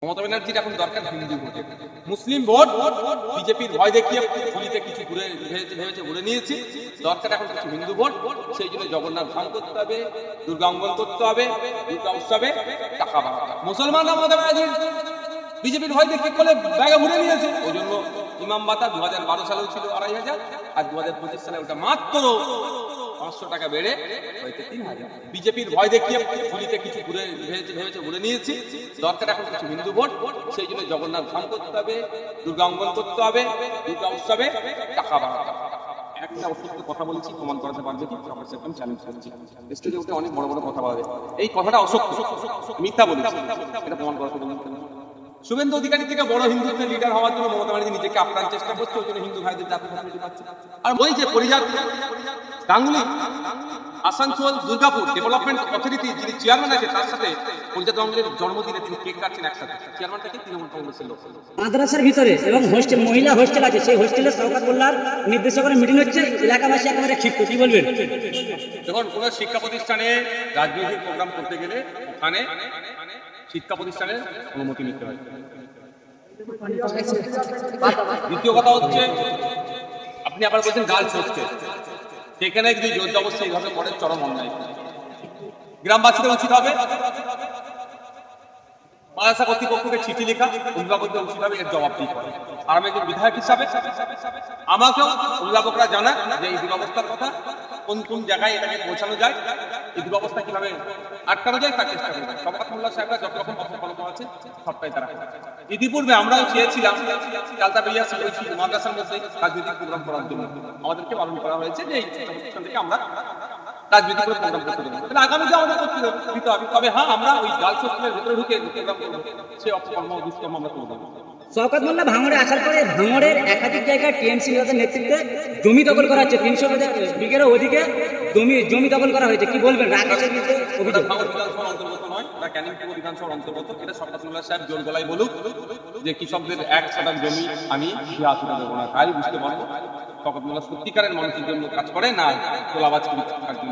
মমতা ব্যানার্জির এখন দরকার হিন্দু ভোটে, মুসলিম ভোট বিজেপির ভয় দেখিয়ে পুলিতে কিছু ভেবেছে ঘুরে নিয়েছি। দরকার এখন কিছু হিন্দু ভোট, সেই জন্য জগন্নাথ ধাম করতে হবে, দুর্গা অঙ্গন করতে হবে, দুর্গা উৎসবে টাকা বাড়াতে হবে। মুসলমানরা মমতা ব্যানার্জির বিজেপির ভয় দেখিয়ে কোলে ব্যাগে ঘুরে নিয়েছে। ওই জন্য ইমাম ভাতা 2012 সালেও ছিল 2500, আর 2025 সালে ওটা মাত্র 500 টাকা বেড়ে হয়েছে 3000। বিজেপির ভয় দেখিয়ে পুলিতে কিছু ভেবেছে ঘুরে নিয়েছি। দরকার এখন কিছু হিন্দু ভোট, সেই জন্য জগন্নাথ ধাম করতে হবে, দুর্গা অঙ্গন করতে হবে, দুর্গা উৎসবে টাকা বাড়াতে হবে। একটা অসত্য কথা বলেছি, প্রমাণ করাতে পারবে কি? আমি চ্যালেঞ্জ করছি, স্টেজে উঠে অনেক বড় বড় কথা বলা যায়, এই কথাটা অসত্য, মিথ্যা বলেছি, এটা প্রমাণ করাতে বলুন। শুভেন্দু অধিকারী থেকে বড় হিন্দুত্বের লিডার হওয়ার জন্য মমতা ব্যানার্জি নিজেকে আপ্রাণ চেষ্টা করছে, ওই জন্য হিন্দু ভাইদের জাতীয় ফ্যাসিলিটি পাচ্ছে। আর ওই যে পরিযাত গাঙ্গুলি আসানসোল দুর্গাপুর ডেভেলপমেন্ট অথরিটি যিনি চেয়ারম্যান আছে, তার সাথে পরিযাত গাঙ্গুলির জন্মদিনে তিনি কেক কাটছেন একসাথে। চেয়ারম্যানটাকে তৃণমূল কংগ্রেসের লোক। মাদ্রাসার ভিতরে এবং হোস্টেল, মহিলা হোস্টেল আছে, সেই হোস্টেলে শওকত মোল্লার নির্দেশকের মিটিং হচ্ছে, এলাকাবাসী একেবারে ক্ষিপ্ত। কি বলবেন? দেখুন, কোন শিক্ষা প্রতিষ্ঠানে রাজনৈতিক প্রোগ্রাম করতে গেলে ওখানে শিক্ষা প্রতিষ্ঠানের অনুমতি নিতে হয়। দ্বিতীয় কথা হচ্ছে, আপনি আবার বলছেন গার্লস হোস্টেল, সেখানে যদি জোর জবরদস্তি এইভাবে করে চরম অন্যায়। গ্রামবাসীদের উচিত হবে মাদ্রাসা কর্তৃপক্ষকে চিঠি লেখা, অভিভাবকদের উচিত হবে এর জবাব দিতে হবে। আর আমি একজন বিধায়ক হিসাবে আমাকেও অভিভাবকরা জানান যে এই দুরবস্থার কথা, কোন কোন জায়গায় এটাকে পৌঁছানো যায়, এই দুরবস্থা কিভাবে আটকানো যায় তার চেষ্টা করবে। শওকত মোল্লা সাহেবরা যত রকম অপকল্প আছে সবটাই তারা। ইতিপূর্বে আমরাও চেয়েছিলাম চালতা বেরিয়াছি মাদ্রাসার মধ্যে রাজনৈতিক প্রোগ্রাম করার জন্য, আমাদেরকে বারণ করা হয়েছে যে এই প্রতিষ্ঠান থেকে আমরা রাজনৈতিক প্রোগ্রাম করতে দেবো। তাহলে আগামীতে আমাদের করতে দিতে হবে। তবে হ্যাঁ, আমরা ওই গার্লস হোস্টেলের ভেতরে ঢুকে প্রোগ্রাম করবো, সেই অপকর্ম দুষ্কর্ম আমরা করবো। শওকত মোল্লা ভাঙড়ে আসার পরে ভাঙড়ের একাধিক জায়গায় টিএমসি নেতৃত্বে জমি দখল করা হচ্ছে, 300 বিঘেরও অধিকে জমি দখল করা হয়েছে। কি বলবেন? রাকেশের অভিযোগ ভাঙড় বিধানসভার অন্তর্গত নয়, এটা ক্যানিং বিধানসভার অন্তর্গত। এটা শওকত মোল্লা সাহেব জোর গলায় বলুক যে কৃষকদের 1 শতাংশ জমি আমি হাতে দেবো না, তাই বুঝতে পারবো শওকত মোল্লা সত্যিকারের মানুষের জন্য কাজ করে না তোলাবাজ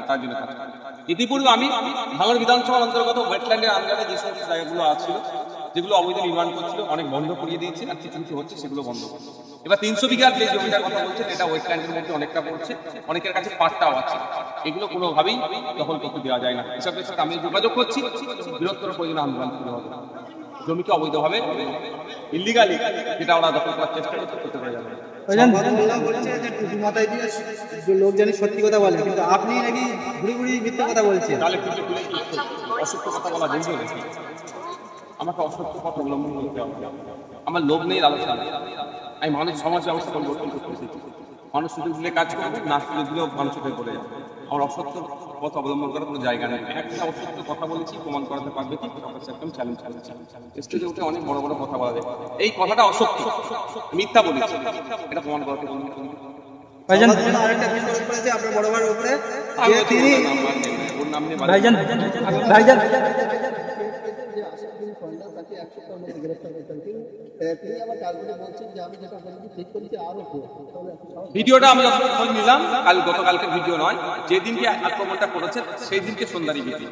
তার জন্য কাজ করে। ইতিপূর্বে আমি ভাঙড় বিধানসভার অন্তর্গত ওয়েটল্যান্ডের আন্ডারে যে সমস্ত জায়গাগুলো আছিল, যেগুলো অবৈধ নির্মাণ করছিল, অনেক বন্ধ করিয়ে দিয়েছে, আর কিছু কিছু হচ্ছে সেগুলো বন্ধ করছে। এবার 300 বিঘার যে জমিটার কথা বলছেন, এটা ওয়েটল্যান্ডের মধ্যে অনেকটা পড়ছে, অনেকের কাছে পাট্টাও আছে, এগুলো কোনোভাবেই দখল করতে দেওয়া যায় না। কৃষকদের সাথে আমি যোগাযোগ করছি, বৃহত্তর প্রয়োজনে আন্দোলন শুরু হবে। জমিকে অবৈধভাবে ইলিগালি যেটা ওরা দখল করার চেষ্টা করছে করতে পারে যাবে। লোক জানি সত্যি কথা বলে, কিন্তু আপনি নাকি ঘুরি ঘুরি মিথ্যা কথা বলছেন। তাহলে কিন্তু অসত্য কথা বলা বলতে দেখি, আমাকে অসত্য কথা অবলম্বন করতে হবে। আমার লোভ নেই, লালসা নেই। আমি মানুষ সমাজ ব্যবস্থা পরিবর্তন করতে এসেছি। মানুষ সুযোগ দিলে কাজ করবে, না সুযোগ দিলেও মানুষ হয়ে পড়ে যাবে। আমার অসত্য পথ অবলম্বন করার কোনো জায়গা নেই। একটা অসত্য কথা বলেছি, প্রমাণ করাতে পারবে কি? একদম চ্যালেঞ্জ। স্টেজে উঠে অনেক বড় বড় কথা বলা যায়, এই কথাটা অসত্য, মিথ্যা বলেছি, এটা প্রমাণ করাতে বলুন। ভাইজান আরেকটা বিষয় করেছে আপনার বড় ভাইয়ের উপরে, তিনি ওর নাম নিয়ে ভাইজান ভাইজান ভিডিওটা আমি যখন নিলাম গতকালকের ভিডিও নয়, যেদিনকে আক্রমণটা করেছে সেই দিনকে সন্ধ্যারই ভিডিও।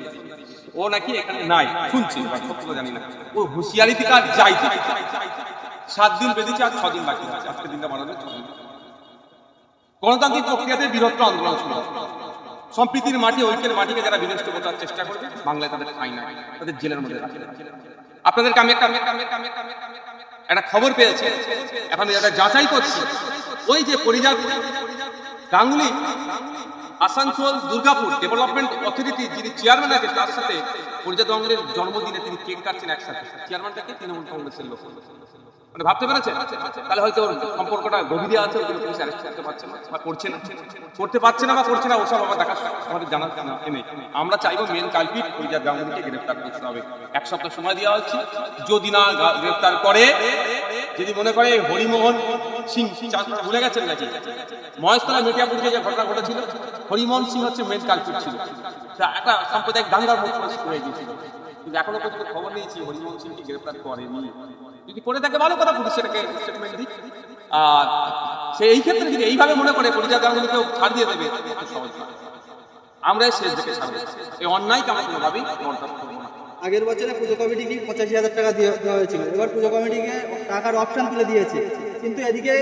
ও নাকি এখানে নাই, শুনছি, সত্য জানি না। ও হুঁশিয়ারি থেকে আর যাই 7 দিন বেঁধেছে, আর 6 দিন বাকি আছে, আজকে দিনটা বাড়াবে 6 দিন। গণতান্ত্রিক প্রক্রিয়াতে বৃহত্তর আন্দোলন শুরু, সম্প্রীতির মাটি, ঐক্যের মাটিকে যারা বিনষ্ট করার চেষ্টা করবে, বাংলায় তাদের ঠাঁই নাই, তাদের জেলের মধ্যে রাখে। আপনাদেরকে আমি একটা খবর পেয়েছি, এখন এটা যাচাই করছি। ওই যে পরিযাত গাঙ্গুলি আসানসোল দুর্গাপুর ডেভেলপমেন্ট অথরিটি যিনি চেয়ারম্যান আছে, তার সাথে পরিযাত গাঙ্গুলির জন্মদিনে তিনি কেক কাটছেন একসাথে। চেয়ারম্যানটাকে তৃণমূল কংগ্রেসের লোক, মানে ভাবতে পেরেছেন? তাহলে হয়তো সম্পর্কটা গভীরে আছে, পুলিশ অ্যারেস্ট করতে পারছে না বা করছে না, করতে পারছে না বা করছে না, ওসব আমার দেখা আমাদের জানার নেই। আমরা চাইবো মেন কালপিট পরিযাত গাঙ্গুলিকে গ্রেফতার করতে হবে। 1 সপ্তাহ সময় দেওয়া হচ্ছে, যদি না গ্রেফতার করে, যদি মনে করে হরিমোহন সিং, ভুলে গেছেন নাকি মহেশতলা মেটিয়াপুরে যে ঘটনা ঘটেছিল, হরিমোহন সিং হচ্ছে মেন কালপিট ছিল, একটা সাম্প্রদায়িক দাঙ্গার মধ্যে হয়ে গিয়েছিল, কিন্তু এখনো পর্যন্ত খবর নিয়েছি হরিমোহন সিংকে গ্রেফতার করেনি। যদি করে থাকে ভালো কথা, পুলিশ সেটাকে স্টেটমেন্ট দিক। আর সে এই ক্ষেত্রে যদি এইভাবে মনে করে পরিযাত গাঙ্গুলিকেও ছাড় দিয়ে দেবে, সহজ। আমরা শেষ দেখে ছাড়বো, এই অন্যায়কে আমরা কোনোভাবেই বরদাস্ত করবো না। আগের বছরে পুজো কমিটিকে 85,000 টাকা দেওয়া হয়েছিল, এবার পুজো কমিটিকে টাকার অপশন তুলে দিয়েছে, কিন্তু এদিকে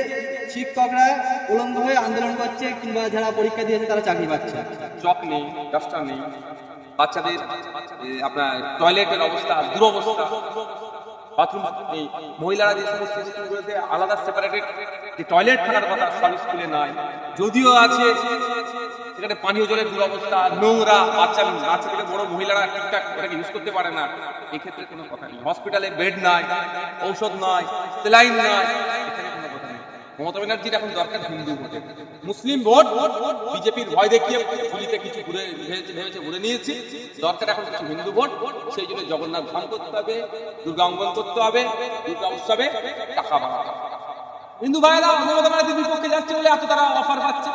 শিক্ষকরা উলঙ্গ হয়ে আন্দোলন করছে, কিংবা যারা পরীক্ষা দিয়েছে তারা চাকরি পাচ্ছে। চক নেই, ডাস্টার নেই, বাচ্চাদের আপনার টয়লেটের অবস্থা দুরবস্থা, বাথরুম নেই, মহিলারা যে সমস্ত স্কুলগুলোতে আলাদা সেপারেটেড যে টয়লেট থাকার কথা সব স্কুলে নাই, যদিও আছে সেখানে পানীয় জলের দুরবস্থা, নোংরা, বাচ্চা থেকে বড় মহিলারা ঠিকঠাক এটাকে ইউজ করতে পারে না, এক্ষেত্রে কোনো কথা নেই। হসপিটালে বেড নাই, ঔষধ নাই, স্যালাইন নাই, এখানে কোনো কথা নেই। মমতা ব্যানার্জির এখন দরকার হিন্দু ভোটে, মুসলিম ভোট বিজেপির ভয় দেখিয়ে পুলিতে কিছু ভেবেছে ঘুরে নিয়েছি, দরকার এখন কিছু হিন্দু ভোট। সেই জন্য জগন্নাথ ধাম করতে হবে, দুর্গা অঙ্কন করতে হবে, দুর্গা উৎসবে টাকা বাড়াতে হবে। হিন্দু ভাইয়েরা মমতা ব্যানার্জির বিপক্ষে যাচ্ছে বলে এত তারা অফার পাচ্ছে,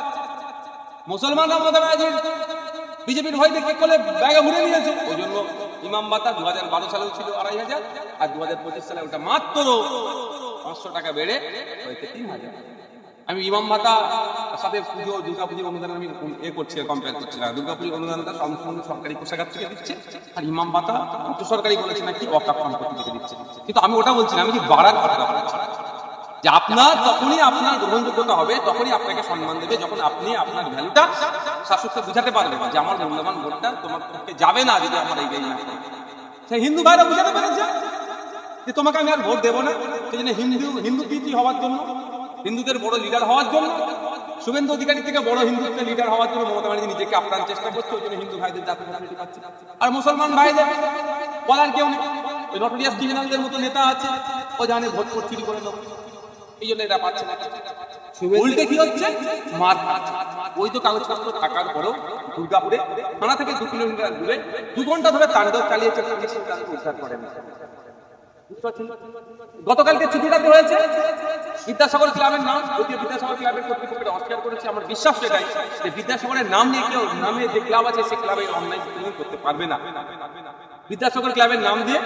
মুসলমানরা মমতা ব্যানার্জির বিজেপির ভয় দেখে করলে ব্যাগে ঘুরে নিয়েছে। ওই জন্য ইমাম ভাতা 2012 সালেও ছিল 2,500, আর 2025 সালে ওটা মাত্র 500 টাকা বেড়ে হয়েছে 3,000। আমি ইমাম ভাতা সাথে পুজো দুর্গা পুজোর অনুদান আমি করছি, কম্পেয়ার করছি না। দুর্গা পুজোর অনুদানটা সম্পূর্ণ সরকারি কোষাগার থেকে দিচ্ছে, আর ইমাম ভাতা সরকারি বলেছে নাকি ওয়াকফ সম্পত্তি থেকে দিচ্ছে। কিন্তু আমি ওটা বলছি না, আমি কি বাড়ার কথা বলছি যে আপনার তখনই আপনার গ্রহণযোগ্যতা হবে, তখনই আপনাকে সম্মান দেবে যখন আপনি আপনার ভ্যালুটা শাসককে বুঝাতে পারবেন যে আমার মূল্যবান ভোটটা তোমার পক্ষে যাবে না যদি আমার এই না। সেই হিন্দু ভাইরা বুঝাতে পেরেছে যে তোমাকে আমি আর ভোট দেবো না। সেই জন্য হিন্দু প্রীতি হওয়ার জন্য, হিন্দুদের বড় লিডার হওয়ার জন্য, শুভেন্দু অধিকারী থেকে বড় হিন্দুত্বের লিডার হওয়ার জন্য মমতা ব্যানার্জি নিজেকে আপ্রাণ চেষ্টা করছে। ওই জন্য হিন্দু ভাইদের জাতীয় ফ্যাসিলিটি পাচ্ছে, আর মুসলমান ভাইদের বলার কেউ নেই। ওই নটোরিয়াস ক্রিমিনালদের মতো নেতা আছে, ও জানে ভোট চুরি করে নেব, এই জন্য এরা পাচ্ছে না। উল্টে কি হচ্ছে, মার খাচ্ছে। ওই তো কাগজপত্র থাকার পরেও দুর্গাপুরে থানা থেকে 2 কিলোমিটার দূরে 2 ঘন্টা ধরে তাণ্ডব চালিয়েছে, উদ্ধার করেন। গতকালকে ছুটিটাতে হয়েছে বিদ্যাসাগর ক্লাবের নাম, যদিও বিদ্যাসাগর ক্লাবের কর্তৃপক্ষের অস্বীকার করেছে। আমার বিশ্বাস এটাই যে বিদ্যাসাগরের নাম নিয়ে কেউ নামে যে ক্লাব আছে সে ক্লাবে অন্যায় করতে পারবে না। বিদ্যাসাগর ক্লাবের নাম দিয়ে